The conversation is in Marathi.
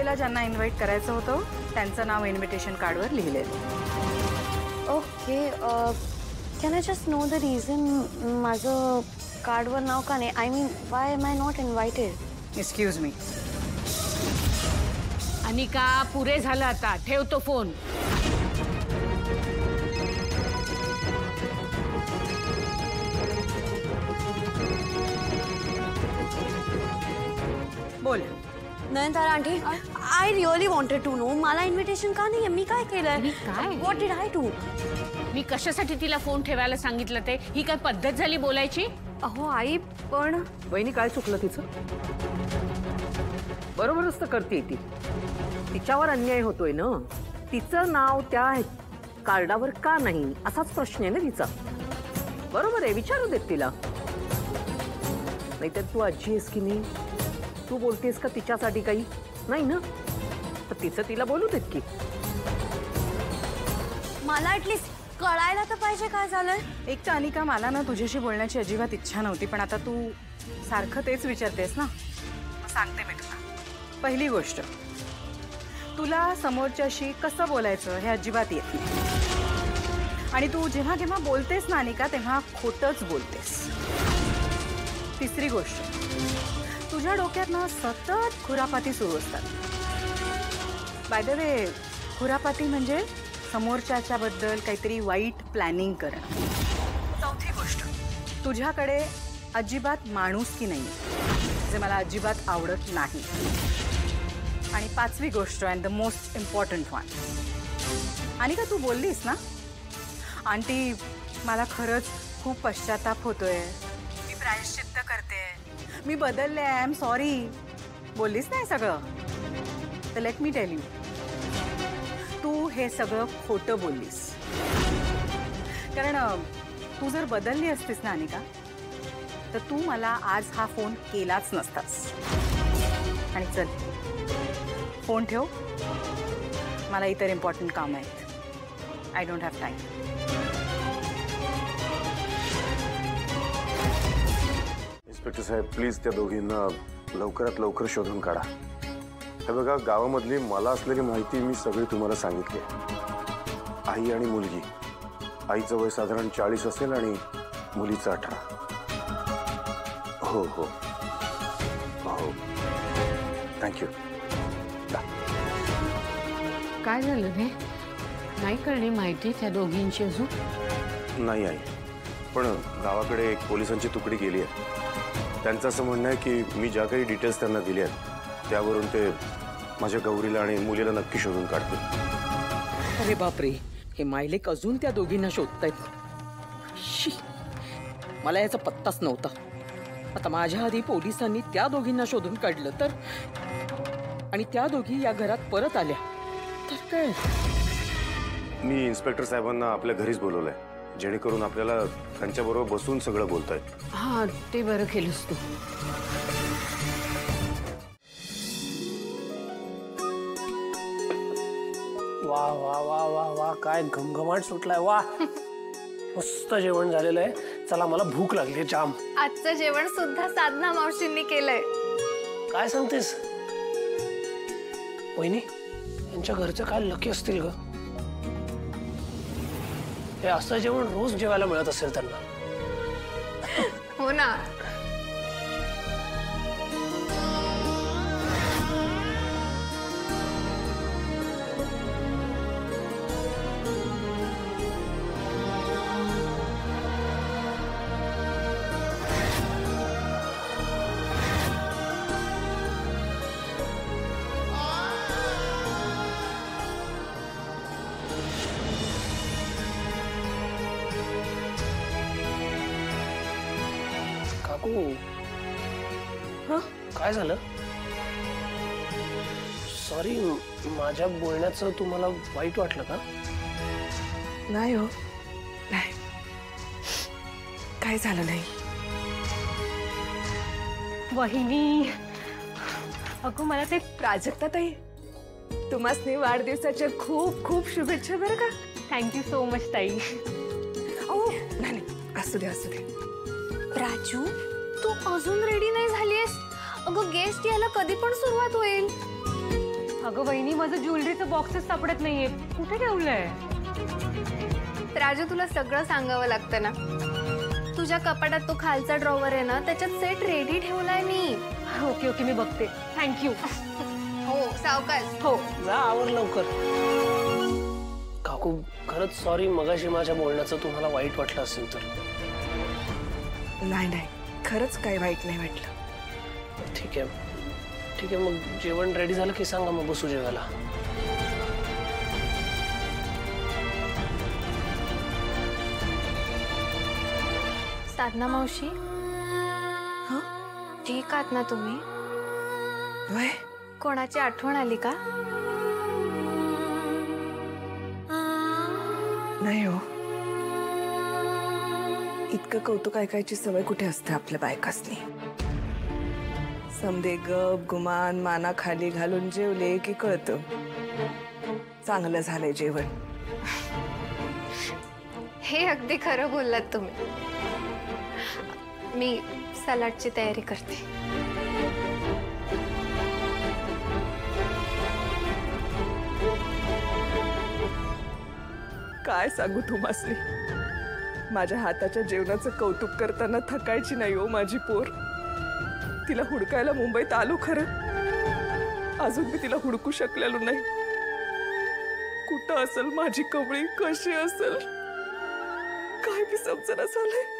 बर्थडेला ज्यांना इन्व्हाइट करायचं होतं त्यांचं नाव इन्व्हिटेशन कार्डवर लिहिलेलं। Okay, can I just know the reason माझं कार्डवर नाव का नाही? I mean why am I not invited? Excuse me. Anika, पुरे झालं आता, ठेव तो फोन। बोल। Nayantara aunty, I really wanted to know, मला इन्व्हिटेशन का नाही? मी काय केलंय? What did I do? मी कशासाठी तिला फोन ठेवायला सांगितलं ते? ही काय पद्धत झाली बोलायची? अहो आई, पण वहिनी काय चुकलं तिचं? बरोबरच तर करते ती, तिच्यावर अन्याय होतोय ना। तिचं नाव त्या कार्डावर का नाही असाच प्रश्न आहे ना तिचा। बरोबर आहे, विचारू देत तिला। नाहीतर तू आजी आहेस की नाही, तू बोलतेस का तिच्यासाठी काही? नाही ना, तर तिचं तिला बोलू देत की। मला ऍटलीस्ट कळायला तर पाहिजे काय झालंय। एक तर अनिका, मला ना तुझ्याशी बोलण्याची अजिबात इच्छा नव्हती, पण आता तू सारखं तेच विचारतेस ना, सांगते मी तुला। पहिली गोष्ट, तुला समोरच्याशी कसं बोलायचं हे अजिबात येत नाही, आणि तू जेव्हा केव्हा बोलतेस ना अनिका, तेव्हा खोटंच बोलतेस। तिसरी गोष्ट, तुझ्या डोक्यात ना सतत खुरापाती सुरू असतात। बाय द वे, खुरापाती म्हणजे समोरच्याच्या बद्दल काहीतरी वाईट प्लॅनिंग करणं। चौथी गोष्ट, तुझ्याकडे अजिबात माणुसकी नाही, जे मला अजिबात आवडत नाही। आणि पाचवी गोष्ट, and the most important one, Anika तू बोललीस ना, आंटी मला खरंच खूप पश्चाताप होतोय, मी प्रायश्चित्त करते, मी बदलले, आय एम सॉरी, बोललीस नाही सगळं? तर लेट मी टेल यू, तू हे सगळं खोटं बोललीस। कारण तू जर बदलली असतीस ना अनिका, तर तू मला आज हा फोन केलाच नसतास। आणि चल, फोन ठेव, मला इतर इम्पॉर्टंट काम आहेत। I don't have time. Inspector साहेब, प्लीज त्या दोघींना लवकरात लवकर शोधून काढा। हे बघा, गावामधली मला असलेली माहिती मी सगळी तुम्हाला सांगितली। आई आणि मुलगी, आईचं वय साधारण 40 असेल आणि मुलीचं 18। हो हो हो, थँक्यू। काय झालं रे? नाही कळली माहिती त्या दोघींची अजून? नाही आई, पण गावाकडे एक पोलिसांची तुकडी गेली आहे। त्यांचं असं म्हणणं आहे की मी ज्या काही डिटेल्स त्यांना दिले आहेत त्यावरून ते माझ्या गौरीला आणि मुलीला नक्की शोधून काढतील। अरे बापरे, हे मायलेक अजून त्या दोघींना शोधतायत। मला याचा पत्ताच नव्हता। आता माझ्या आधी पोलिसांनी त्या दोघींना शोधून काढलं तर, आणि त्या दोघी या घरात परत आल्या तर काय? मी इन्स्पेक्टर साहेबांना आपल्या घरीच बोलवलंय, जेणेकरून आपल्याला त्यांच्याबरोबर बसून सगळं बोलता येईल। हा, ते बरं केलंस तू। वा वा वा वा वा, काय घमघमाट सुटलाय। वा, मस्त जेवण झालेलं आहे। चला, मला भूक लागली जाम। आजचं जेवण सुद्धा साधना मावशींनी केलंय। काय सांगतेस वहिनी? यांच्या घरचं काय लकी असतील ग, हे असं जेवण रोज जेवायला मिळत असेल त्यांना। हो ना। काय झालं? सॉरी, माझ्या बोलण्याचं तुम्हाला वाईट वाटलं का? नाही हो, नाही, काय झालं नाही। वहिनी, अगं मला ते प्राजक्ताताई, तुम्हासनी वाढदिवसाच्या खूप खूप शुभेच्छा बरं का। थँक्यू सो मच ताई। नाही नाही, असू दे असू दे। राजू, तू अजून रेडी नाही झालीस? अगं गेस्ट यायला कधी पण सुरुवात होईल। अगं वहिनी, माझं ज्वेलरीचं बॉक्सच सापडत नाहीये. कुठे ठेवलंय? राजू, तुला सगळं सांगावं लागतं ना. तुझ्या कपाटात तो खालचा ड्रॉवर आहे ना, त्याच्यात सेट रेडी ठेवलाय मी. ओके ओके, मी बघते. थँक्यू. हो, सावकाश. हो. जा आवर लवकर. काकू खरंच सॉरी, मगाशी माझ्या बोलण्याचं तुम्हाला वाईट वाटलं असेल तर. नाही नाही, खरंच काही वाईट नाही वाटलं. ठीक आहे ठीक आहे, मग जेवण रेडी झालं की सांगा, मग बसू जेवायला. साधना मावशी, हं? ठीक आहात ना तुम्ही? वय कोणाची आठवण आली का? नाही हो, इतकं कौतुक ऐकायची सवय कुठे असते आपल्या बायकासनी. समदे गप गुमान माना खाली घालून जेवले की कळतं चांगलं झालंय जेवण. हे अगदी खरं बोललात तुम्ही. मी सलाडची तयारी करते. काय सांगू तुम्हासनी, माझ्या हाताच्या जेवणाचं कौतुक करताना थकायची नाही हो माझी पोर. तिला हुडकायला मुंबईत आलो खरं, अजून मी तिला हुडकू शकलेलो नाही. कुठं असेल माझी कवळी, कशी असेल काय बी समजना झालंय.